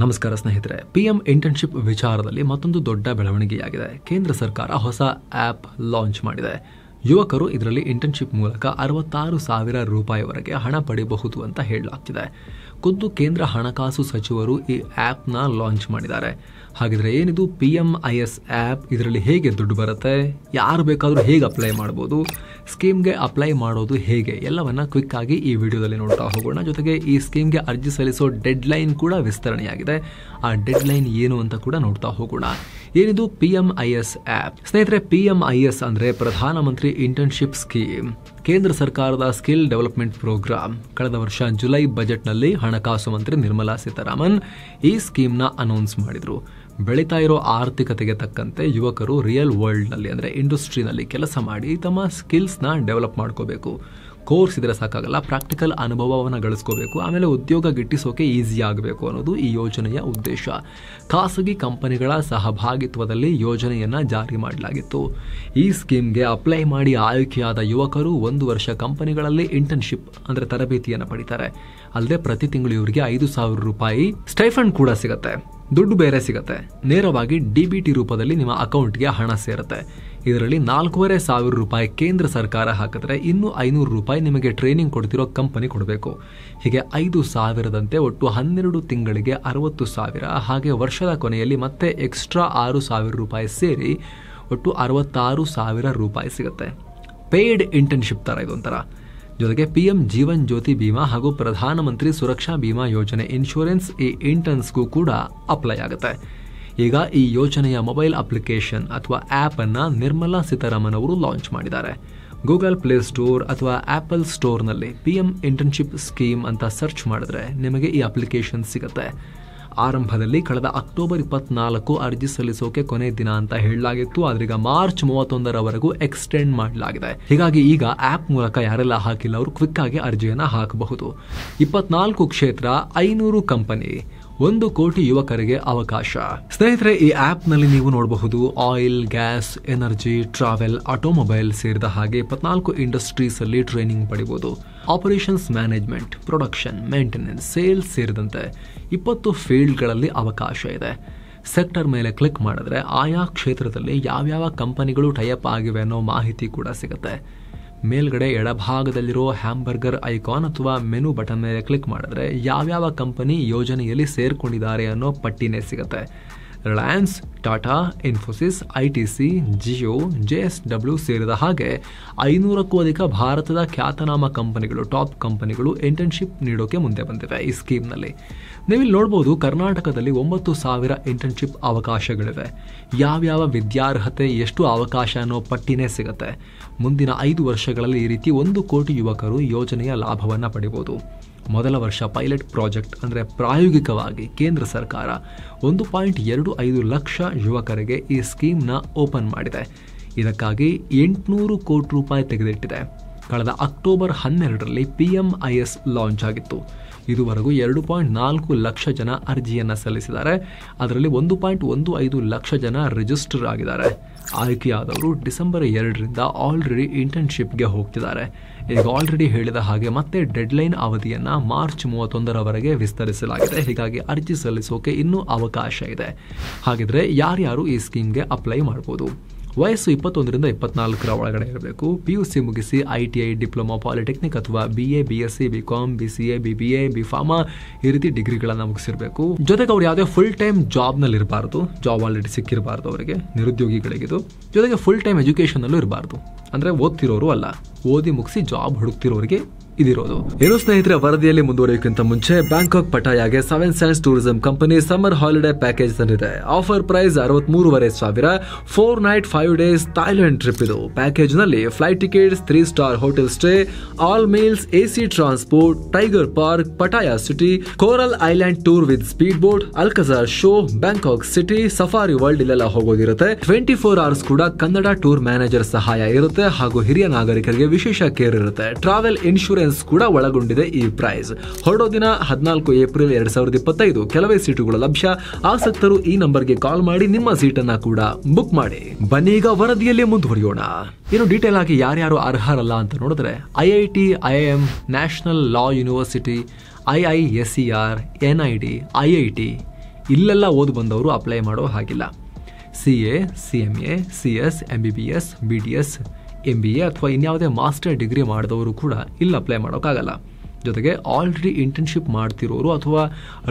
ನಮಸ್ಕಾರ ಸ್ನೇಹಿತರೆ, PM internship ವಿಚಾರದಲ್ಲಿ ಮತ್ತೊಂದು ದೊಡ್ಡ ಬೆಳವಣಿಗೆಯಾಗಿದೆ. ಕೇಂದ್ರ ಸರ್ಕಾರ ಹೊಸ ಆಪ್ ಲಾಂಚ್ ಮಾಡಿದೆ. ಯುವಕರು ಇದರಲ್ಲಿ ಇಂಟರ್ನ್ಶಿಪ್ ಮೂಲಕ 66,000 ರೂಪಾಯಿವರೆಗೆ ಹಣ ಪಡೆಯಬಹುದು ಅಂತ ಹೇಳಲಾಗ್ತಿದೆ. ಖುದ್ದು ಕೇಂದ್ರ ಹಣಕಾಸು ಸಚಿವರು ಈ ಆ್ಯಪ್ನ ಲಾಂಚ್ ಮಾಡಿದ್ದಾರೆ. ಹಾಗಿದ್ರೆ ಏನಿದು PMIS ಆ್ಯಪ್? ಇದರಲ್ಲಿ ಹೇಗೆ ದುಡ್ಡು ಬರುತ್ತೆ, ಯಾರು ಬೇಕಾದರೂ ಹೇಗೆ ಅಪ್ಲೈ ಮಾಡ್ಬೋದು, ಸ್ಕೀಮ್ಗೆ ಅಪ್ಲೈ ಮಾಡೋದು ಹೇಗೆ, ಎಲ್ಲವನ್ನ ಕ್ವಿಕ್ ಆಗಿ ಈ ವಿಡಿಯೋದಲ್ಲಿ ನೋಡ್ತಾ ಹೋಗೋಣ. ಜೊತೆಗೆ ಈ ಸ್ಕೀಮ್ಗೆ ಅರ್ಜಿ ಸಲ್ಲಿಸೋ ಡೆಡ್ ಲೈನ್ ಕೂಡ ವಿಸ್ತರಣೆಯಾಗಿದೆ. ಆ ಡೆಡ್ ಲೈನ್ ಏನು ಅಂತ ಕೂಡ ನೋಡ್ತಾ ಹೋಗೋಣ. ಏನಿದು PMIS ಆ್ಯಪ್? ಸ್ನೇಹಿತರೆ, PMIS ಅಂದ್ರೆ ಪ್ರಧಾನಮಂತ್ರಿ ಇಂಟರ್ನ್ಶಿಪ್ ಸ್ಕೀಮ್. ಕೇಂದ್ರ ಸರ್ಕಾರದ ಸ್ಕಿಲ್ ಡೆವಲಪ್ಮೆಂಟ್ ಪ್ರೋಗ್ರಾಮ್. ಕಳೆದ ವರ್ಷ ಜುಲೈ ಬಜೆಟ್ನಲ್ಲಿ ಹಣಕಾಸು ಮಂತ್ರಿ ನಿರ್ಮಲಾ ಸೀತಾರಾಮನ್ ಈ ಸ್ಕೀಮ್ನ ಅನೌನ್ಸ್ ಮಾಡಿದ್ರು. ಬೆಳೀತಾ ಇರೋ ಆರ್ಥಿಕತೆಗೆ ತಕ್ಕಂತೆ ಯುವಕರು ರಿಯಲ್ ವರ್ಲ್ಡ್ನಲ್ಲಿ ಅಂದರೆ ಇಂಡಸ್ಟ್ರಿನಲ್ಲಿ ಕೆಲಸ ಮಾಡಿ ತಮ್ಮ ಸ್ಕಿಲ್ಸ್ನ ಡೆವಲಪ್ ಮಾಡ್ಕೋಬೇಕು. ಕೋರ್ಸ್ ಇದ್ರೆ ಸಾಕಾಗಲ್ಲ, ಪ್ರಾಕ್ಟಿಕಲ್ ಅನುಭವವನ್ನು ಗಳಿಸ್ಕೋಬೇಕು. ಆಮೇಲೆ ಉದ್ಯೋಗ ಗಿಟ್ಟಿಸೋಕೆ ಈಸಿ ಆಗಬೇಕು ಅನ್ನೋದು ಈ ಯೋಜನೆಯ ಉದ್ದೇಶ. ಖಾಸಗಿ ಕಂಪನಿಗಳ ಸಹಭಾಗಿತ್ವದಲ್ಲಿ ಯೋಜನೆಯನ್ನ ಜಾರಿ ಮಾಡಲಾಗಿತ್ತು. ಈ ಸ್ಕೀಮ್ಗೆ ಅಪ್ಲೈ ಮಾಡಿ ಆಯ್ಕೆಯಾದ ಯುವಕರು 1 ವರ್ಷ ಕಂಪನಿಗಳಲ್ಲಿ ಇಂಟರ್ನ್ಶಿಪ್ ಅಂದರೆ ತರಬೇತಿಯನ್ನು ಪಡಿತಾರೆ. ಅಲ್ಲದೆ ಪ್ರತಿ ತಿಂಗಳು ಇವರಿಗೆ 5,000 ರೂಪಾಯಿ ಸ್ಟೈಫಂಡ್ ಕೂಡ ಸಿಗುತ್ತೆ. ದುಡ್ಡು ಬೇರೆ ಸಿಗುತ್ತೆ. ನೇರವಾಗಿ DBT ರೂಪದಲ್ಲಿ ನಿಮ್ಮ ಅಕೌಂಟ್ಗೆ ಹಣ ಸೇರುತ್ತೆ. ಇದರಲ್ಲಿ 4,500 ರೂಪಾಯಿ ಕೇಂದ್ರ ಸರ್ಕಾರ ಹಾಕಿದ್ರೆ ಇನ್ನು 500 ರೂಪಾಯಿ ನಿಮಗೆ ಟ್ರೈನಿಂಗ್ ಕೊಡ್ತಿರೋ ಕಂಪನಿ ಕೊಡಬೇಕು. ಹೀಗೆ 5,000ದಂತೆ ಒಟ್ಟು 12 ತಿಂಗಳಿಗೆ 60,000. ಹಾಗೆ ವರ್ಷದ ಕೊನೆಯಲ್ಲಿ ಮತ್ತೆ ಎಕ್ಸ್ಟ್ರಾ 6,000 ರೂಪಾಯಿ ಸೇರಿ ಒಟ್ಟು 66,000 ರೂಪಾಯಿ ಸಿಗುತ್ತೆ. ಪೇಯ್ಡ್ ಇಂಟರ್ನ್ಶಿಪ್ ತರ ಇದೊಂಥರ. ಜೊತೆಗೆ PM ಜೀವನ್ ಜ್ಯೋತಿ ಬಿಮಾ ಹಾಗೂ ಪ್ರಧಾನಮಂತ್ರಿ ಸುರಕ್ಷಾ ಬಿಮಾ ಯೋಜನೆ ಇನ್ಶೂರೆನ್ಸ್ ಈ ಇಂಟರ್ನ್ಸ್ಗೂ ಕೂಡ ಅಪ್ಲೈ ಆಗುತ್ತೆ. ಈಗ ಈ ಯೋಜನೆಯ ಮೊಬೈಲ್ ಅಪ್ಲಿಕೇಶನ್ ಅಥವಾ ಆ್ಯಪ್ ಅನ್ನ ನಿರ್ಮಲಾ ಸೀತಾರಾಮನ್ ಅವರು ಲಾಂಚ್ ಮಾಡಿದ್ದಾರೆ. ಗೂಗಲ್ ಪ್ಲೇ ಸ್ಟೋರ್ ಅಥವಾ ಆಪಲ್ ಸ್ಟೋರ್ನಲ್ಲಿ PM ಇಂಟರ್ನ್ಶಿಪ್ ಸ್ಕೀಮ್ ಅಂತ ಸರ್ಚ್ ಮಾಡಿದ್ರೆ ನಿಮಗೆ ಈ ಅಪ್ಲಿಕೇಶನ್ ಸಿಗುತ್ತೆ. ಆರಂಭದಲ್ಲಿ ಕಳೆದ ಅಕ್ಟೋಬರ್ 24 ಅರ್ಜಿ ಸಲ್ಲಿಸೋಕೆ ಕೊನೆ ದಿನ ಅಂತ ಹೇಳಲಾಗಿತ್ತು. ಆದ್ರೀಗ ಮಾರ್ಚ್ 31ರವರೆಗೂ ಎಕ್ಸ್ಟೆಂಡ್ ಮಾಡಲಾಗಿದೆ. ಹೀಗಾಗಿ ಈಗ ಆಪ್ ಮೂಲಕ ಯಾರೆಲ್ಲ ಹಾಕಿಲ್ಲ ಅವರು ಕ್ವಿಕ್ ಆಗಿ ಅರ್ಜಿಯನ್ನ ಹಾಕಬಹುದು. 24 ಕ್ಷೇತ್ರ, 500 ಕಂಪನಿ, 1 ಕೋಟಿ ಯುವಕರಿಗೆ ಅವಕಾಶ. ಸ್ನೇಹಿತರೆ, ಈ ಆಪ್ ನಲ್ಲಿ ನೀವು ನೋಡಬಹುದು oil, gas, energy, travel, automobile ಸೇರಿದ ಹಾಗೆ 14 ಇಂಡಸ್ಟ್ರೀಸ್ ಅಲ್ಲಿ ಟ್ರೈನಿಂಗ್ ಪಡಿಬಹುದು. Operations management, production, maintenance, sales ಸೇರಿದಂತೆ 20 ಫೀಲ್ಡ್ಗಳಲ್ಲಿ ಅವಕಾಶ ಇದೆ. ಸೆಕ್ಟರ್ ಮೇಲೆ ಕ್ಲಿಕ್ ಮಾಡಿದ್ರೆ ಆಯಾ ಕ್ಷೇತ್ರದಲ್ಲಿ ಯಾವ್ಯಾವ ಕಂಪನಿಗಳು ಟೈಅಪ್ ಆಗಿವೆ ಅನ್ನೋ ಮಾಹಿತಿ ಕೂಡ ಸಿಗುತ್ತೆ. ಮೇಲ್ಗಡೆ ಎಡಭಾಗದಲ್ಲಿರೋ ಹ್ಯಾಂಬರ್ಗರ್ ಐಕಾನ್ ಅಥವಾ ಮೆನು ಬಟನ್ ಮೇಲೆ ಕ್ಲಿಕ್ ಮಾಡಿದ್ರೆ ಯಾವ್ಯಾವ ಕಂಪನಿ ಯೋಜನೆಯಲ್ಲಿ ಸೇರ್ಕೊಂಡಿದ್ದಾರೆ ಅನ್ನೋ ಪಟ್ಟಿನೇ ಸಿಗುತ್ತೆ. ರಿಲಯನ್ಸ್, ಟಾಟಾ, ಇನ್ಫೋಸಿಸ್, ITC, ಜಿಯೋ, JSW ಸೇರಿದ ಹಾಗೆ 500ಕ್ಕೂ ಅಧಿಕ ಭಾರತದ ಖ್ಯಾತನಾಮ ಕಂಪನಿಗಳು, ಟಾಪ್ ಕಂಪನಿಗಳು ಇಂಟರ್ನ್ಶಿಪ್ ನೀಡೋಕೆ ಮುಂದೆ ಬಂದಿವೆ ಈ ಸ್ಕೀಮ್ನಲ್ಲಿ. ನೀವಿಲ್ಲಿ ನೋಡ್ಬೋದು, ಕರ್ನಾಟಕದಲ್ಲಿ 9,000 ಇಂಟರ್ನ್ಶಿಪ್ ಅವಕಾಶಗಳಿವೆ. ಯಾವ್ಯಾವ ವಿದ್ಯಾರ್ಹತೆ, ಎಷ್ಟು ಅವಕಾಶ ಅನ್ನೋ ಪಟ್ಟಿನೇ ಸಿಗುತ್ತೆ. ಮುಂದಿನ 5 ವರ್ಷಗಳಲ್ಲಿ ಈ ರೀತಿ 1 ಕೋಟಿ ಯುವಕರು ಯೋಜನೆಯ ಲಾಭವನ್ನ ಪಡಿಬಹುದು. ಮೊದಲ ವರ್ಷ ಪೈಲಟ್ ಪ್ರಾಜೆಕ್ಟ್ ಅಂದರೆ ಪ್ರಾಯೋಗಿಕವಾಗಿ ಕೇಂದ್ರ ಸರ್ಕಾರ 1.25 ಲಕ್ಷ ಯುವಕರಿಗೆ ಈ ಸ್ಕೀಮ್ನ ಓಪನ್ ಮಾಡಿದೆ. ಇದಕ್ಕಾಗಿ 800 ಕೋಟಿ ರೂಪಾಯಿ ತೆಗೆದಿಟ್ಟಿದೆ. ಕಳೆದ ಅಕ್ಟೋಬರ್ 12ರಲ್ಲಿ PMIS ಲಾಂಚ್ ಆಗಿತ್ತು. ಇದುವರೆಗೂ 2.4 ಲಕ್ಷ ಜನ ಅರ್ಜಿಯನ್ನ ಸಲ್ಲಿಸಿದ್ದಾರೆ. ಅದರಲ್ಲಿ 1.15 ಲಕ್ಷ ಜನ ರಿಜಿಸ್ಟರ್ ಆಗಿದ್ದಾರೆ. ಆಯ್ಕೆಯಾದವರು ಡಿಸೆಂಬರ್ 2ರಿಂದ ಆಲ್ರೆಡಿ ಇಂಟರ್ನ್ಶಿಪ್ಗೆ ಹೋಗ್ತಿದ್ದಾರೆ. ಈಗ ಆಲ್ರೆಡಿ ಹೇಳಿದ ಹಾಗೆ ಮತ್ತೆ ಡೆಡ್ಲೈನ್ ಅವಧಿಯನ್ನ ಮಾರ್ಚ್ 31ರವರೆಗೆ ವಿಸ್ತರಿಸಲಾಗಿದೆ. ಹೀಗಾಗಿ ಅರ್ಜಿ ಸಲ್ಲಿಸೋಕೆ ಇನ್ನೂ ಅವಕಾಶ ಇದೆ. ಹಾಗಿದ್ರೆ ಯಾರ್ಯಾರು ಈ ಸ್ಕೀಮ್ಗೆ ಅಪ್ಲೈ ಮಾಡಬಹುದು? ವಯಸ್ಸು 21ರಿಂದ 24 ಒಳಗಡೆ ಇರಬೇಕು. PUC ಮುಗಿಸಿ ITI, ಡಿಪ್ಲೊಮಾ, ಪಾಲಿಟೆಕ್ನಿಕ್ ಅಥವಾ BA, BSc, BCom, BCA, BBA, BPharma ಈ ರೀತಿ ಡಿಗ್ರಿಗಳನ್ನ ಮುಗಿಸಿರ್ಬೇಕು. ಜೊತೆಗೆ ಅವ್ರು ಯಾವುದೇ ಫುಲ್ ಟೈಮ್ ಜಾಬ್ ನಲ್ಲಿ ಇರಬಾರ್ದು. ಜಾಬ್ ಆಲ್ರೆಡಿ ಸಿಕ್ಕಿರಬಾರ್ದು ಅವರಿಗೆ, ನಿರುದ್ಯೋಗಿಗಳಿಗಿದು. ಜೊತೆಗೆ ಫುಲ್ ಟೈಮ್ ಎಜುಕೇಶನ್ ಅಲ್ಲೂ ಇರಬಾರ್ದು. ಅಂದ್ರೆ ಓದ್ತಿರೋರು ಅಲ್ಲ, ಓದಿ ಮುಗಿಸಿ ಜಾಬ್ ಹುಡುಕ್ತಿರೋರಿಗೆ ಇದಿರೋದು. ಏನು ಸ್ನೇಹಿತರೆ, ವರದಿಯಲ್ಲಿ ಮುಂದುವರಿಯೋಕ್ಕಿಂತ ಮುಂಚೆ ಬ್ಯಾಂಕಾಕ್ ಪಟಾಯಾಗೆ 7 sense tourism company summer holiday package ತಂದಿದೆ. Offer price 63,500, 4 night 5 days Thailand trip. ಇದು ಪ್ಯಾಕೇಜ್ ನಲ್ಲಿ flight tickets, 3 star hotel stay, all meals, AC transport, tiger park, Pattaya city, coral island tour with speed boat, Alcazar show, Bangkok city, safari world ಇಲ್ಲೆಲ್ಲ ಹೋಗೋದಿರುತ್ತೆ. 24 hours ಕೂಡ Kannada tour manager ಸಹಾಯ ಇರುತ್ತೆ ಹಾಗೂ ಹಿರಿಯ ನಾಗರಿಕರಿಗೆ ವಿಶೇಷ ಕೇರ್ ಇರುತ್ತೆ. ಟ್ರಾವೆಲ್ ಇನ್ಶೂರೆನ್ಸ್ ಕೂಡ ಒಳಗೊಂಡಿದೆ ಈ ಪ್ರೈಸ್. ಹೊರಡೋ ದಿನ 14 ಏಪ್ರಿಲ್ 2025. ಕೆಲವೇ ಸೀಟುಗಳು ಲಭ್ಯ. ಆಸಕ್ತರು ಈ ನಂಬರ್ಗೆ ಕಾಲ್ ಮಾಡಿ ನಿಮ್ಮ ಸೀಟನ್ನ ಕೂಡ ಬುಕ್ ಮಾಡಿ. ಬನ್ನಿ ಈಗ ವರದಿಯಲ್ಲಿ ಮುಂದುವರಿಯೋಣ. ಇನ್ನು ಡೀಟೇಲ್ ಆಗಿ ಯಾರ್ಯಾರು ಅರ್ಹರಲ್ಲ ಅಂತ ನೋಡಿದ್ರೆ IIT, IIM, national law university, IISER, NID, IIT, ಇಲ್ಲೆಲ್ಲ ಓದಿ ಬಂದವರು ಅಪ್ಲೈ ಮಾಡೋ ಹಾಗಿಲ್ಲ. CA, CMA, CS, MBBS, BDS, MBA ಅಥವಾ ಇನ್ಯಾವುದೇ ಮಾಸ್ಟರ್ ಡಿಗ್ರಿ ಮಾಡಿದವರು ಕೂಡ ಇಲ್ಲಿ ಅಪ್ಲೈ ಮಾಡೋಕ್ಕಾಗಲ್ಲ. ಜೊತೆಗೆ ಆಲ್ರೆಡಿ ಇಂಟರ್ನ್ಶಿಪ್ ಮಾಡ್ತಿರೋರು ಅಥವಾ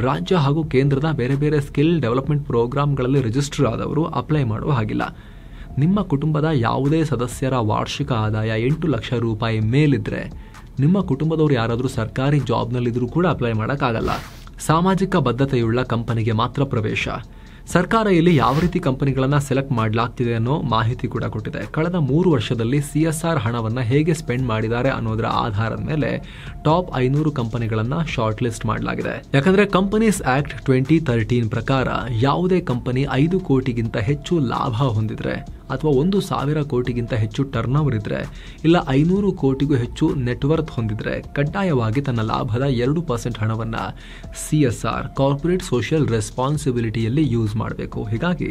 ರಾಜ್ಯ ಹಾಗೂ ಕೇಂದ್ರದ ಬೇರೆ ಬೇರೆ ಸ್ಕಿಲ್ ಡೆವಲಪ್ಮೆಂಟ್ ಪ್ರೋಗ್ರಾಮ್ಗಳಲ್ಲಿ ರಿಜಿಸ್ಟರ್ ಆದವರು ಅಪ್ಲೈ ಮಾಡೋ ಹಾಗಿಲ್ಲ. ನಿಮ್ಮ ಕುಟುಂಬದ ಯಾವುದೇ ಸದಸ್ಯರ ವಾರ್ಷಿಕ ಆದಾಯ 8 ಲಕ್ಷ ರೂಪಾಯಿ ಮೇಲಿದ್ರೆ, ನಿಮ್ಮ ಕುಟುಂಬದವರು ಯಾರಾದರೂ ಸರ್ಕಾರಿ ಜಾಬ್ನಲ್ಲಿದ್ದರೂ ಕೂಡ ಅಪ್ಲೈ ಮಾಡೋಕ್ಕಾಗಲ್ಲ. ಸಾಮಾಜಿಕ ಬದ್ಧತೆಯುಳ್ಳ ಕಂಪನಿಗೆ ಮಾತ್ರ ಪ್ರವೇಶ. ಸರ್ಕಾರ ಇಲ್ಲಿ ಯಾವ ರೀತಿ ಕಂಪನಿಗಳನ್ನು ಸೆಲೆಕ್ಟ್ ಮಾಡಲಾಗ್ತಿದೆ ಅನ್ನೋ ಮಾಹಿತಿ ಕೂಡ ಕೊಟ್ಟಿದೆ. ಕಳೆದ 3 ವರ್ಷದಲ್ಲಿ CSR ಹಣವನ್ನು ಹೇಗೆ ಸ್ಪೆಂಡ್ ಮಾಡಿದ್ದಾರೆ ಅನ್ನೋದರ ಆಧಾರದ ಮೇಲೆ ಟಾಪ್ 500 ಕಂಪನಿಗಳನ್ನು ಶಾರ್ಟ್ ಲಿಸ್ಟ್ ಮಾಡಲಾಗಿದೆ. ಯಾಕಂದ್ರೆ ಕಂಪನೀಸ್ ಆಕ್ಟ್ 2013 ಪ್ರಕಾರ ಯಾವುದೇ ಕಂಪನಿ 5 ಕೋಟಿಗಿಂತ ಹೆಚ್ಚು ಲಾಭ ಹೊಂದಿದ್ರೆ ಅಥವಾ 1,000 ಕೋಟಿಗಿಂತ ಹೆಚ್ಚು ಟರ್ನ್ ಓವರ್ ಇದ್ರೆ, ಇಲ್ಲ 500 ಕೋಟಿಗೂ ಹೆಚ್ಚು ನೆಟ್ವರ್ತ್ ಹೊಂದಿದ್ರೆ ಕಡ್ಡಾಯವಾಗಿ ತನ್ನ ಲಾಭದ 2% ಹಣವನ್ನು CSR ಕಾರ್ಪೊರೇಟ್ ಸೋಷಿಯಲ್ ರೆಸ್ಪಾನ್ಸಿಬಿಲಿಟಿಯಲ್ಲಿ ಯೂಸ್ ಮಾಡಬೇಕು. ಹೀಗಾಗಿ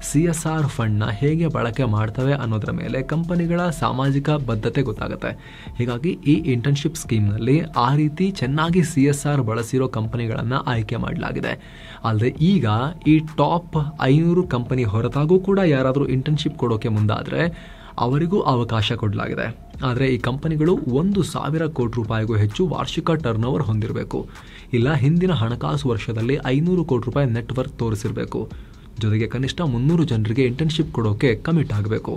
CSR ಫಂಡ್ನ ಹೇಗೆ ಬಳಕೆ ಮಾಡ್ತವೆ ಅನ್ನೋದರ ಮೇಲೆ ಕಂಪನಿಗಳ ಸಾಮಾಜಿಕ ಬದ್ಧತೆ ಗೊತ್ತಾಗುತ್ತೆ. ಹೀಗಾಗಿ ಈ ಇಂಟರ್ನ್ಶಿಪ್ ಸ್ಕೀಮ್ನಲ್ಲಿ ಆ ರೀತಿ ಚೆನ್ನಾಗಿ CSR ಬಳಸಿರೋ ಕಂಪನಿಗಳನ್ನು ಆಯ್ಕೆ ಮಾಡಲಾಗಿದೆ. ಅಲ್ಲದೆ ಈಗ ಈ ಟಾಪ್ 500 ಕಂಪನಿ ಹೊರತಾಗೂ ಕೂಡ ಯಾರಾದರೂ ಇಂಟರ್ನ್ಶಿಪ್ ಕೊಡೋಕೆ ಮುಂದಾದರೆ ಅವರಿಗೂ ಅವಕಾಶ ಕೊಡಲಾಗಿದೆ. ಆದರೆ ಈ ಕಂಪನಿಗಳು 1,000 ಕೋಟಿ ರೂಪಾಯಿಗೂ ಹೆಚ್ಚು ವಾರ್ಷಿಕ ಟರ್ನ್ ಓವರ್ ಹೊಂದಿರಬೇಕು, ಇಲ್ಲ ಹಿಂದಿನ ಹಣಕಾಸು ವರ್ಷದಲ್ಲಿ 500 ಕೋಟಿ ರೂಪಾಯಿ ನೆಟ್ವರ್ಕ್ ತೋರಿಸಿರಬೇಕು, ಜೊತೆಗೆ ಕನಿಷ್ಠ 300 ಜನರಿಗೆ ಇಂಟರ್ನ್ಶಿಪ್ ಕೊಡೋಕೆ ಕಮಿಟ್ ಆಗಬೇಕು.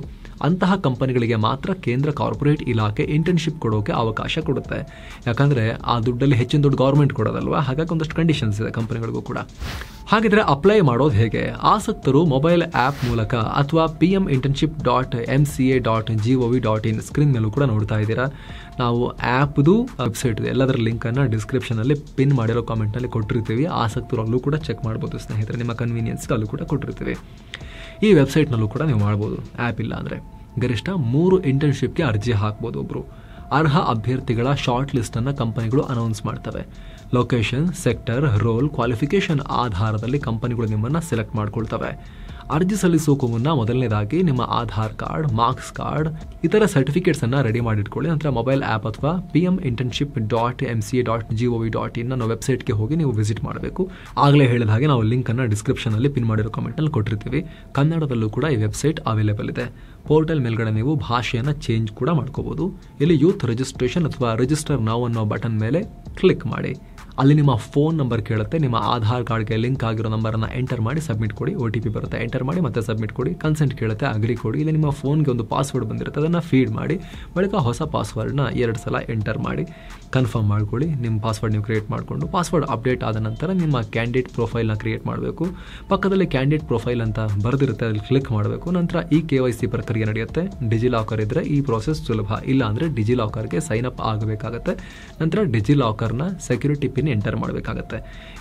ಅಂತಹ ಕಂಪನಿಗಳಿಗೆ ಮಾತ್ರ ಕೇಂದ್ರ ಕಾರ್ಪೊರೇಟ್ ಇಲಾಖೆ ಇಂಟರ್ನ್ಶಿಪ್ ಕೊಡೋಕೆ ಅವಕಾಶ ಕೊಡುತ್ತೆ. ಯಾಕಂದರೆ ಆ ದುಡ್ಡಲ್ಲಿ ಹೆಚ್ಚಿನ ದುಡ್ಡು ಗೌರ್ಮೆಂಟ್ ಕೊಡೋದಲ್ವಾ, ಹಾಗಾಗಿ ಒಂದಷ್ಟು ಕಂಡೀಷನ್ಸ್ ಇದೆ ಕಂಪನಿಗಳಿಗೂ ಕೂಡ. ಹಾಗಿದ್ರೆ ಅಪ್ಲೈ ಮಾಡೋದು ಹೇಗೆ? ಆಸಕ್ತರು ಮೊಬೈಲ್ ಆ್ಯಪ್ ಮೂಲಕ ಅಥವಾ pm-internship.mca.gov.in ಸ್ಕ್ರೀನ್ ಮೇಲೂ ಕೂಡ ನೋಡ್ತಾ ಇದ್ದೀರಾ. ನಾವು ಆ್ಯಪ್ದು ವೆಬ್ಸೈಟ್ ಇದೆ, ಎಲ್ಲದರ ಲಿಂಕನ್ನು ಡಿಸ್ಕ್ರಿಪ್ಷನಲ್ಲಿ ಪಿನ್ ಮಾಡಿರೋ ಕಾಮೆಂಟ್ನಲ್ಲಿ ಕೊಟ್ಟಿರ್ತೀವಿ. ಆಸಕ್ತರು ಅಲ್ಲೂ ಕೂಡ ಚೆಕ್ ಮಾಡ್ಬೋದು ಸ್ನೇಹಿತರೆ, ನಿಮ್ಮ ಕನ್ವೀನಿಯನ್ಸ್ಗೆ ಅಲ್ಲೂ ಕೂಡ ಕೊಟ್ಟಿರ್ತೀವಿ. ಈ ವೆಬ್ಸೈಟ್ನಲ್ಲೂ ಕೂಡ ನೀವು ಮಾಡ್ಬೋದು. ಆ್ಯಪ್ ಇಲ್ಲ ಅಂದರೆ ಗರಿಷ್ಠ 3 ಇಂಟರ್ನ್ಶಿಪ್ಗೆ ಅರ್ಜಿ ಹಾಕ್ಬೋದು ಒಬ್ಬರು. ಅರ್ಹ ಅಭ್ಯರ್ಥಿಗಳ ಶಾರ್ಟ್ ಲಿಸ್ಟನ್ನು ಕಂಪನಿಗಳು ಅನೌನ್ಸ್ ಮಾಡ್ತವೆ. ಲೊಕೇಶನ್, ಸೆಕ್ಟರ್, ರೋಲ್, ಕ್ವಾಲಿಫಿಕೇಷನ್ ಆಧಾರದಲ್ಲಿ ಕಂಪನಿಗಳು ನಿಮ್ಮನ್ನು ಸೆಲೆಕ್ಟ್ ಮಾಡ್ಕೊಳ್ತವೆ. ಅರ್ಜಿ ಸಲ್ಲಿಸೋಕ್ಕೂ ಮುನ್ನ ಮೊದಲನೇದಾಗಿ ನಿಮ್ಮ ಆಧಾರ್ ಕಾರ್ಡ್, ಮಾರ್ಕ್ಸ್ ಕಾರ್ಡ್, ಇತರ ಸರ್ಟಿಫಿಕೇಟ್ಸನ್ನು ರೆಡಿ ಮಾಡಿಟ್ಕೊಳ್ಳಿ. ನಂತರ ಮೊಬೈಲ್ ಆ್ಯಪ್ ಅಥವಾ pm-internship.mca.gov.in ಅನ್ನೋ ವೆಬ್ಸೈಟ್ಗೆ ಹೋಗಿ ನೀವು ವಿಸಿಟ್ ಮಾಡಬೇಕು. ಆಗಲೇ ಹೇಳಿದ ಹಾಗೆ ನಾವು ಲಿಂಕನ್ನು ಡಿಸ್ಕ್ರಿಪ್ಷನಲ್ಲಿ ಪಿನ್ ಮಾಡಿರೋ ಕಾಮೆಂಟ್ನಲ್ಲಿ ಕೊಟ್ಟಿರ್ತೀವಿ. ಕನ್ನಡದಲ್ಲೂ ಕೂಡ ಈ ವೆಬ್ಸೈಟ್ ಅವೈಲೇಬಲ್ ಇದೆ. ಪೋರ್ಟಲ್ ಮೇಲ್ಗಡೆ ನೀವು ಭಾಷೆಯನ್ನು ಚೇಂಜ್ ಕೂಡ ಮಾಡ್ಕೋಬೋದು. ಇಲ್ಲಿ ಯೂತ್ ರಿಜಿಸ್ಟ್ರೇಷನ್ ಅಥವಾ ರಿಜಿಸ್ಟರ್ ನೌ ಅನ್ನೋ ಬಟನ್ ಮೇಲೆ ಕ್ಲಿಕ್ ಮಾಡಿ. ಅಲ್ಲಿ ನಿಮ್ಮ ಫೋನ್ ನಂಬರ್ ಕೇಳುತ್ತೆ. ನಿಮ್ಮ ಆಧಾರ್ ಕಾರ್ಡ್ಗೆ ಲಿಂಕ್ ಆಗಿರೋ ನಂಬರನ್ನು ಎಂಟರ್ ಮಾಡಿ ಸಬ್ಮಿಟ್ ಕೊಡಿ. OTP ಬರುತ್ತೆ, ಎಂಟರ್ ಮಾಡಿ ಮತ್ತೆ ಸಬ್ಮಿಟ್ ಕೊಡಿ. ಕನ್ಸೆಂಟ್ ಕೇಳುತ್ತೆ, ಅಗ್ರಿ ಕೊಡಿ. ಇಲ್ಲ ನಿಮ್ಮ ಫೋನ್ಗೆ ಒಂದು ಪಾಸ್ವರ್ಡ್ ಬಂದಿರುತ್ತೆ, ಅದನ್ನು ಫೀಡ್ ಮಾಡಿ. ಬಳಿಕ ಹೊಸ ಪಾಸ್ವರ್ಡ್ನ 2 ಸಲ ಎಂಟರ್ ಮಾಡಿ ಕನ್ಫರ್ಮ್ ಮಾಡ್ಕೊಳ್ಳಿ. ನಿಮ್ಮ ಪಾಸ್ವರ್ಡ್ ನೀವು ಕ್ರಿಯೇಟ್ ಮಾಡಿಕೊಂಡು ಪಾಸ್ವರ್ಡ್ ಅಪ್ಡೇಟ್ ಆದ ನಂತರ ನಿಮ್ಮ ಕ್ಯಾಂಡಿಡೇಟ್ ಪ್ರೊಫೈಲ್ನ ಕ್ರಿಯೇಟ್ ಮಾಡಬೇಕು. ಪಕ್ಕದಲ್ಲಿ ಕ್ಯಾಂಡಿಡೇಟ್ ಪ್ರೊಫೈಲ್ ಅಂತ ಬರೆದಿರುತ್ತೆ, ಅಲ್ಲಿ ಕ್ಲಿಕ್ ಮಾಡಬೇಕು. ನಂತರ ಈ KYC ಪ್ರಕ್ರಿಯೆ ನಡೆಯುತ್ತೆ. ಡಿಜಿಲಾಕರ್ ಇದ್ದರೆ ಈ ಪ್ರೋಸೆಸ್ ಸುಲಭ, ಇಲ್ಲ ಅಂದರೆ ಡಿಜಿಲಾಕರ್ಗೆ ಸೈನ್ ಅಪ್ ಆಗಬೇಕಾಗತ್ತೆ. ನಂತರ ಡಿಜಿಲಾಕರ್ನ ಸೆಕ್ಯೂರಿಟಿ ಪಿನ್ ಎಂಟರ್ ಮಾಡಬೇಕಾಗತ್ತೆ.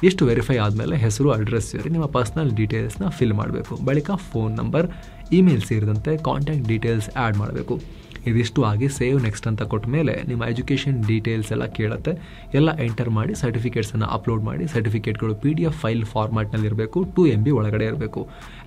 ಇಷ್ಟು ವೆರಿಫೈ ಆದಮೇಲೆ ಹೆಸರು, ಅಡ್ರೆಸ್ ಸೇರಿ ನಿಮ್ಮ ಪರ್ಸನಲ್ ಡೀಟೇಲ್ಸ್ನ ಫಿಲ್ ಮಾಡಬೇಕು. ಬಳಿಕ ಫೋನ್ ನಂಬರ್, ಇಮೇಲ್ ಸೇರಿದಂತೆ ಕಾಂಟ್ಯಾಕ್ಟ್ ಡೀಟೇಲ್ಸ್ ಆ್ಯಡ್ ಮಾಡಬೇಕು. ಇದಿಷ್ಟು ಆಗಿ ಸೇವ್ ನೆಕ್ಸ್ಟ್ ಅಂತ ಕೊಟ್ಟ ಮೇಲೆ ನಿಮ್ಮ ಎಜುಕೇಷನ್ ಡೀಟೇಲ್ಸ್ ಎಲ್ಲ ಕೇಳುತ್ತೆ. ಎಲ್ಲ ಎಂಟರ್ ಮಾಡಿ ಸರ್ಟಿಫಿಕೇಟ್ಸನ್ನು ಅಪ್ಲೋಡ್ ಮಾಡಿ. ಸರ್ಟಿಫಿಕೇಟ್ಗಳು PDF ಫೈಲ್ ಫಾರ್ಮ್ಯಾಟ್ನಲ್ಲಿ ಇರಬೇಕು, 2 MB ಒಳಗಡೆ ಇರಬೇಕು.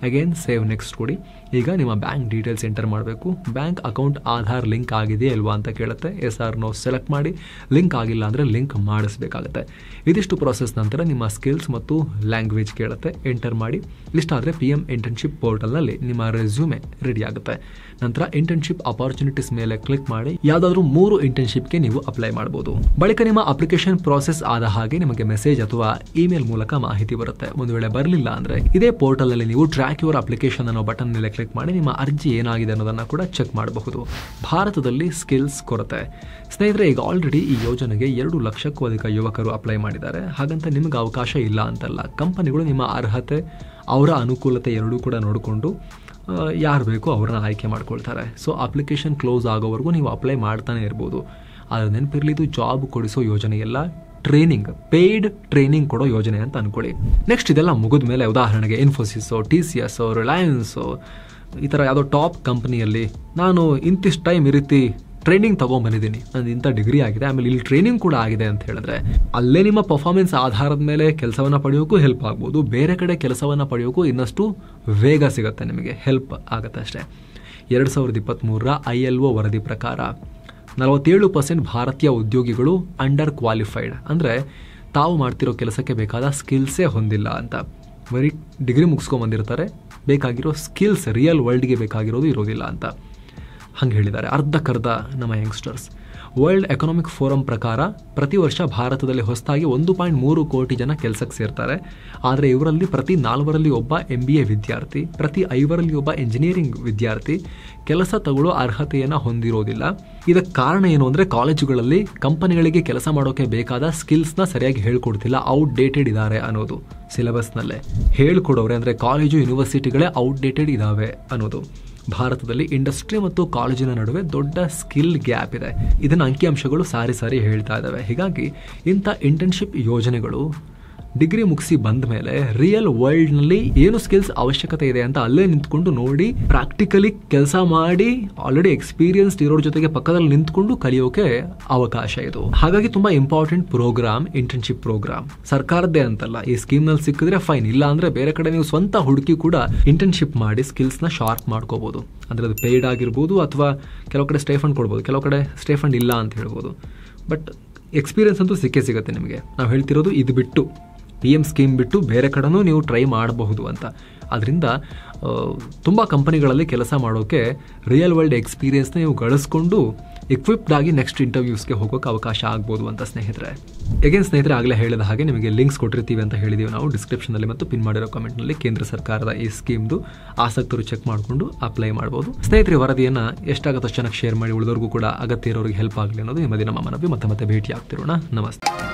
ಅಗೇನ್ ಸೇವ್ ನೆಕ್ಸ್ಟ್ ಕೊಡಿ. ಈಗ ನಿಮ್ಮ ಬ್ಯಾಂಕ್ ಡೀಟೇಲ್ಸ್ ಎಂಟರ್ ಮಾಡಬೇಕು. ಬ್ಯಾಂಕ್ ಅಕೌಂಟ್ ಆಧಾರ್ ಲಿಂಕ್ ಆಗಿದೆಯಾ ಇಲ್ವಾ ಅಂತ ಕೇಳುತ್ತೆ. ಎಸ್ ಆರ್ ನೋ ಸೆಲೆಕ್ಟ್ ಮಾಡಿ. ಲಿಂಕ್ ಆಗಿಲ್ಲ ಅಂದರೆ ಲಿಂಕ್ ಮಾಡಿಸ್ಬೇಕಾಗತ್ತೆ. ಇದಿಷ್ಟು ಪ್ರಾಸೆಸ್ ನಂತರ ನಿಮ್ಮ ಸ್ಕಿಲ್ಸ್ ಮತ್ತು ಲ್ಯಾಂಗ್ವೇಜ್ ಕೇಳುತ್ತೆ, ಎಂಟರ್ ಮಾಡಿ. ಇಷ್ಟ ಆದರೆ PM ಇಂಟರ್ನ್ಶಿಪ್ ಪೋರ್ಟಲ್ನಲ್ಲಿ ನಿಮ್ಮ ರೆಸ್ಯೂಮೆ ರೆಡಿ ಆಗುತ್ತೆ. ನಂತರ ಇಂಟರ್ನ್ಶಿಪ್ ಅಪಾರ್ಚುನಿಟೀಸ್ ಮೇಲೆ ಕ್ಲಿಕ್ ಮಾಡಿ ಯಾವುದಾದ್ರೂ 3 ಇಂಟರ್ನ್ಶಿಪ್ಗೆ ನೀವು ಅಪ್ಲೈ ಮಾಡಬಹುದು. ಬಳಿಕ ನಿಮ್ಮ ಅಪ್ಲಿಕೇಶನ್ ಪ್ರಾಸೆಸ್ ಆದ ಹಾಗೆ ನಿಮಗೆ ಮೆಸೇಜ್ ಅಥವಾ ಇಮೇಲ್ ಮೂಲಕ ಮಾಹಿತಿ ಬರುತ್ತೆ. ಒಂದು ವೇಳೆ ಬರಲಿಲ್ಲ ಅಂದರೆ ಇದೇ ಪೋರ್ಟಲ್ನಲ್ಲಿ ನೀವು ಟ್ರ್ಯಾಕ್ ಯುವರ್ ಅಪ್ಲಿಕೇಶನ್ ಅನ್ನೋ ಬಟನ್ ಮೇಲೆ ಕ್ಲಿಕ್ ಮಾಡಿ ನಿಮ್ಮ ಅರ್ಜಿ ಏನಾಗಿದೆ ಅನ್ನೋದನ್ನು ಕೂಡ ಚೆಕ್ ಮಾಡಬಹುದು. ಭಾರತದಲ್ಲಿ ಸ್ಕಿಲ್ಸ್ ಕೊರತೆ ಸ್ನೇಹಿತರೆ, ಈಗ ಆಲ್ರೆಡಿ ಈ ಯೋಜನೆಗೆ 2 ಲಕ್ಷಕ್ಕೂ ಅಧಿಕ ಯುವಕರು ಅಪ್ಲೈ ಮಾಡಿದ್ದಾರೆ. ಹಾಗಂತ ನಿಮಗೆ ಅವಕಾಶ ಇಲ್ಲ ಅಂತಲ್ಲ. ಕಂಪನಿಗಳು ನಿಮ್ಮ ಅರ್ಹತೆ, ಅವರ ಅನುಕೂಲತೆ ಎರಡೂ ಕೂಡ ನೋಡಿಕೊಂಡು ಯಾರು ಬೇಕೋ ಅವ್ರನ್ನ ಆಯ್ಕೆ ಮಾಡ್ಕೊಳ್ತಾರೆ. ಸೊ ಅಪ್ಲಿಕೇಶನ್ ಕ್ಲೋಸ್ ಆಗೋವರೆಗೂ ನೀವು ಅಪ್ಲೈ ಮಾಡ್ತಾನೆ ಇರ್ಬೋದು. ಆದರೆ ನೆನಪಿರಲಿ, ಇದು ಜಾಬ್ ಕೊಡಿಸೋ ಯೋಜನೆ ಎಲ್ಲ, ಟ್ರೈನಿಂಗ್, ಪೇಯ್ಡ್ ಟ್ರೈನಿಂಗ್ ಕೊಡೋ ಯೋಜನೆ ಅಂತ ಅನ್ಕೊಳ್ಳಿ. ನೆಕ್ಸ್ಟ್ ಇದೆಲ್ಲ ಮುಗಿದ ಮೇಲೆ ಉದಾಹರಣೆಗೆ ಇನ್ಫೋಸಿಸೋ, TCS, ರಿಲಯನ್ಸು, ಈ ಥರ ಯಾವುದೋ ಟಾಪ್ ಕಂಪ್ನಿಯಲ್ಲಿ ನಾನು ಇಂತಿಷ್ಟು ಟೈಮ್ ಈ ರೀತಿ ಟ್ರೈನಿಂಗ್ ತೊಗೊಂಡ್ಬಂದಿದ್ದೀನಿ, ನಂದು ಇಂಥ ಡಿಗ್ರಿ ಆಗಿದೆ, ಆಮೇಲೆ ಇಲ್ಲಿ ಟ್ರೈನಿಂಗ್ ಕೂಡ ಆಗಿದೆ ಅಂತ ಹೇಳಿದ್ರೆ ಅಲ್ಲೇ ನಿಮ್ಮ ಪರ್ಫಾರ್ಮೆನ್ಸ್ ಆಧಾರದ ಮೇಲೆ ಕೆಲಸವನ್ನು ಪಡೆಯೋಕ್ಕೂ ಹೆಲ್ಪ್ ಆಗ್ಬೋದು. ಬೇರೆ ಕಡೆ ಕೆಲಸವನ್ನು ಪಡೆಯೋಕ್ಕೂ ಇನ್ನಷ್ಟು ವೇಗ ಸಿಗುತ್ತೆ, ನಿಮಗೆ ಹೆಲ್ಪ್ ಆಗುತ್ತೆ ಅಷ್ಟೇ. 2023ರ ILO ವರದಿ ಪ್ರಕಾರ 47% ಭಾರತೀಯ ಉದ್ಯೋಗಿಗಳು ಅಂಡರ್ ಕ್ವಾಲಿಫೈಡ್, ಅಂದರೆ ತಾವು ಮಾಡ್ತಿರೋ ಕೆಲಸಕ್ಕೆ ಬೇಕಾದ ಸ್ಕಿಲ್ಸೇ ಹೊಂದಿಲ್ಲ ಅಂತ. ಬರೀ ಡಿಗ್ರಿ ಮುಗಿಸ್ಕೊಂಬಂದಿರ್ತಾರೆ, ಬೇಕಾಗಿರೋ ಸ್ಕಿಲ್ಸ್ ರಿಯಲ್ ವರ್ಲ್ಡ್ಗೆ ಬೇಕಾಗಿರೋದು ಇರೋದಿಲ್ಲ ಅಂತ ಹಂಗೆ ಹೇಳಿದ್ದಾರೆ ಅರ್ಧಕ್ಕರ್ಧ ನಮ್ಮ ಯಂಗ್ಸ್ಟರ್ಸ್. ವರ್ಲ್ಡ್ ಎಕನಾಮಿಕ್ ಫೋರಮ್ ಪ್ರಕಾರ ಪ್ರತಿ ವರ್ಷ ಭಾರತದಲ್ಲಿ ಹೊಸದಾಗಿ 1.3 ಕೋಟಿ ಜನ ಕೆಲಸಕ್ಕೆ ಸೇರ್ತಾರೆ. ಆದರೆ ಇವರಲ್ಲಿ ಪ್ರತಿ 4ರಲ್ಲಿ ಒಬ್ಬ MBA ವಿದ್ಯಾರ್ಥಿ, ಪ್ರತಿ 5ರಲ್ಲಿ ಒಬ್ಬ ಇಂಜಿನಿಯರಿಂಗ್ ವಿದ್ಯಾರ್ಥಿ ಕೆಲಸ ತಗೊಳ್ಳೋ ಅರ್ಹತೆಯನ್ನು ಹೊಂದಿರೋದಿಲ್ಲ. ಇದಕ್ಕೆ ಕಾರಣ ಏನು ಅಂದರೆ ಕಾಲೇಜುಗಳಲ್ಲಿ ಕಂಪನಿಗಳಿಗೆ ಕೆಲಸ ಮಾಡೋಕ್ಕೆ ಬೇಕಾದ ಸ್ಕಿಲ್ಸ್ನ ಸರಿಯಾಗಿ ಹೇಳ್ಕೊಡ್ತಿಲ್ಲ, ಔಟ್ಡೇಟೆಡ್ ಇದ್ದಾರೆ ಅನ್ನೋದು. ಸಿಲೆಬಸ್ನಲ್ಲೇ ಹೇಳ್ಕೊಡೋರೆ ಅಂದರೆ ಕಾಲೇಜು ಯೂನಿವರ್ಸಿಟಿಗಳೇ ಔಟ್ಡೇಟೆಡ್ ಇದ್ದಾವೆ ಅನ್ನೋದು. ಭಾರತದಲ್ಲಿ ಇಂಡಸ್ಟ್ರಿ ಮತ್ತು ಕಾಲೇಜಿನ ನಡುವೆ ದೊಡ್ಡ ಸ್ಕಿಲ್ ಗ್ಯಾಪ್ ಇದೆ. ಇದನ್ನು ಅಂಕಿಅಂಶಗಳು ಸಾರಿ ಹೇಳ್ತಾ ಇದ್ದಾವೆ. ಹೀಗಾಗಿ ಇಂಥ ಇಂಟರ್ನ್ಶಿಪ್ ಯೋಜನೆಗಳು ಡಿಗ್ರಿ ಮುಗಿಸಿ ಬಂದ ಮೇಲೆ ರಿಯಲ್ ವರ್ಲ್ಡ್ನಲ್ಲಿ ಏನು ಸ್ಕಿಲ್ಸ್ ಅವಶ್ಯಕತೆ ಇದೆ ಅಂತ ಅಲ್ಲೇ ನಿಂತ್ಕೊಂಡು ನೋಡಿ ಪ್ರಾಕ್ಟಿಕಲಿ ಕೆಲಸ ಮಾಡಿ ಆಲ್ರೆಡಿ ಎಕ್ಸ್ಪೀರಿಯನ್ಸ್ಡ್ ಇರೋರ ಜೊತೆಗೆ ಪಕ್ಕದಲ್ಲಿ ನಿಂತ್ಕೊಂಡು ಕಲಿಯೋಕೆ ಅವಕಾಶ ಇದು. ಹಾಗಾಗಿ ತುಂಬಾ ಇಂಪಾರ್ಟೆಂಟ್ ಪ್ರೋಗ್ರಾಮ್ ಇಂಟರ್ನ್ಶಿಪ್ ಪ್ರೋಗ್ರಾಮ್. ಸರ್ಕಾರದ್ದೇ ಅಂತಲ್ಲ, ಈ ಸ್ಕೀಮ್ನಲ್ಲಿ ಸಿಕ್ಕಿದ್ರೆ ಫೈನ್, ಇಲ್ಲ ಅಂದ್ರೆ ಬೇರೆ ಕಡೆ ನೀವು ಸ್ವಂತ ಹುಡುಕಿ ಕೂಡ ಇಂಟರ್ನ್ಶಿಪ್ ಮಾಡಿ ಸ್ಕಿಲ್ಸ್ನ ಶಾರ್ಪ್ ಮಾಡ್ಕೋಬಹುದು. ಅಂದ್ರೆ ಅದು ಪೇಯ್ಡ್ ಆಗಿರ್ಬೋದು ಅಥವಾ ಕೆಲವು ಕಡೆ ಸ್ಟೇಫಂಡ್ ಕೊಡ್ಬೋದು, ಕೆಲವು ಕಡೆ ಸ್ಟೇಫಂಡ್ ಇಲ್ಲ ಅಂತ ಹೇಳ್ಬೋದು. ಬಟ್ ಎಕ್ಸ್ಪೀರಿಯನ್ಸ್ ಅಂತೂ ಸಿಕ್ಕೇ ಸಿಗುತ್ತೆ ನಿಮಗೆ. ನಾವು ಹೇಳ್ತಿರೋದು ಇದು ಬಿಟ್ಟು PM ಸ್ಕೀಮ್ ಬಿಟ್ಟು ಬೇರೆ ಕಡೆನೂ ನೀವು ಟ್ರೈ ಮಾಡಬಹುದು ಅಂತ. ಅದರಿಂದ ತುಂಬ ಕಂಪನಿಗಳಲ್ಲಿ ಕೆಲಸ ಮಾಡೋಕ್ಕೆ ರಿಯಲ್ ವರ್ಲ್ಡ್ ಎಕ್ಸ್ಪೀರಿಯನ್ಸ್ನ ನೀವು ಗಳಿಸ್ಕೊಂಡು ಎಕ್ವಿಪ್ಡ್ ಆಗಿ ನೆಕ್ಸ್ಟ್ ಇಂಟರ್ವ್ಯೂಸ್ಗೆ ಹೋಗೋಕ್ಕೆ ಅವಕಾಶ ಆಗ್ಬೋದು ಅಂತ ಸ್ನೇಹಿತರೆ. ಸ್ನೇಹಿತರೆ ಆಗಲೇ ಹೇಳಿದ ಹಾಗೆ ನಿಮಗೆ ಲಿಂಕ್ಸ್ ಕೊಟ್ಟಿರ್ತೀವಿ ಅಂತ ಹೇಳಿದ್ದೀವಿ ನಾವು ಡಿಸ್ಕ್ರಿಪ್ಷನಲ್ಲಿ ಮತ್ತು ಪಿನ್ ಮಾಡಿರೋ ಕಾಮೆಂಟ್ನಲ್ಲಿ. ಕೇಂದ್ರ ಸರ್ಕಾರದ ಈ ಸ್ಕೀಮ್ದು ಆಸಕ್ತರು ಚೆಕ್ ಮಾಡಿಕೊಂಡು ಅಪ್ಲೈ ಮಾಡ್ಬೋದು. ಸ್ನೇಹಿತರೆ ವರದಿಯನ್ನು ಎಷ್ಟಾಗುತ್ತೋ ಚೆನ್ನಾಗಿ ಶೇರ್ ಮಾಡಿ, ಉಳಿದವ್ರಿಗೂ ಕೂಡ ಅಗತ್ಯ ಇರೋರಿಗೆ ಹೆಲ್ಪ್ ಆಗಲಿ ಅನ್ನೋದು ನಿಮ್ಮ ಮನವಿ. ಮತ್ತೆ ಭೇಟಿ ಆಗ್ತಿರೋಣ. ನಮಸ್ತೆ.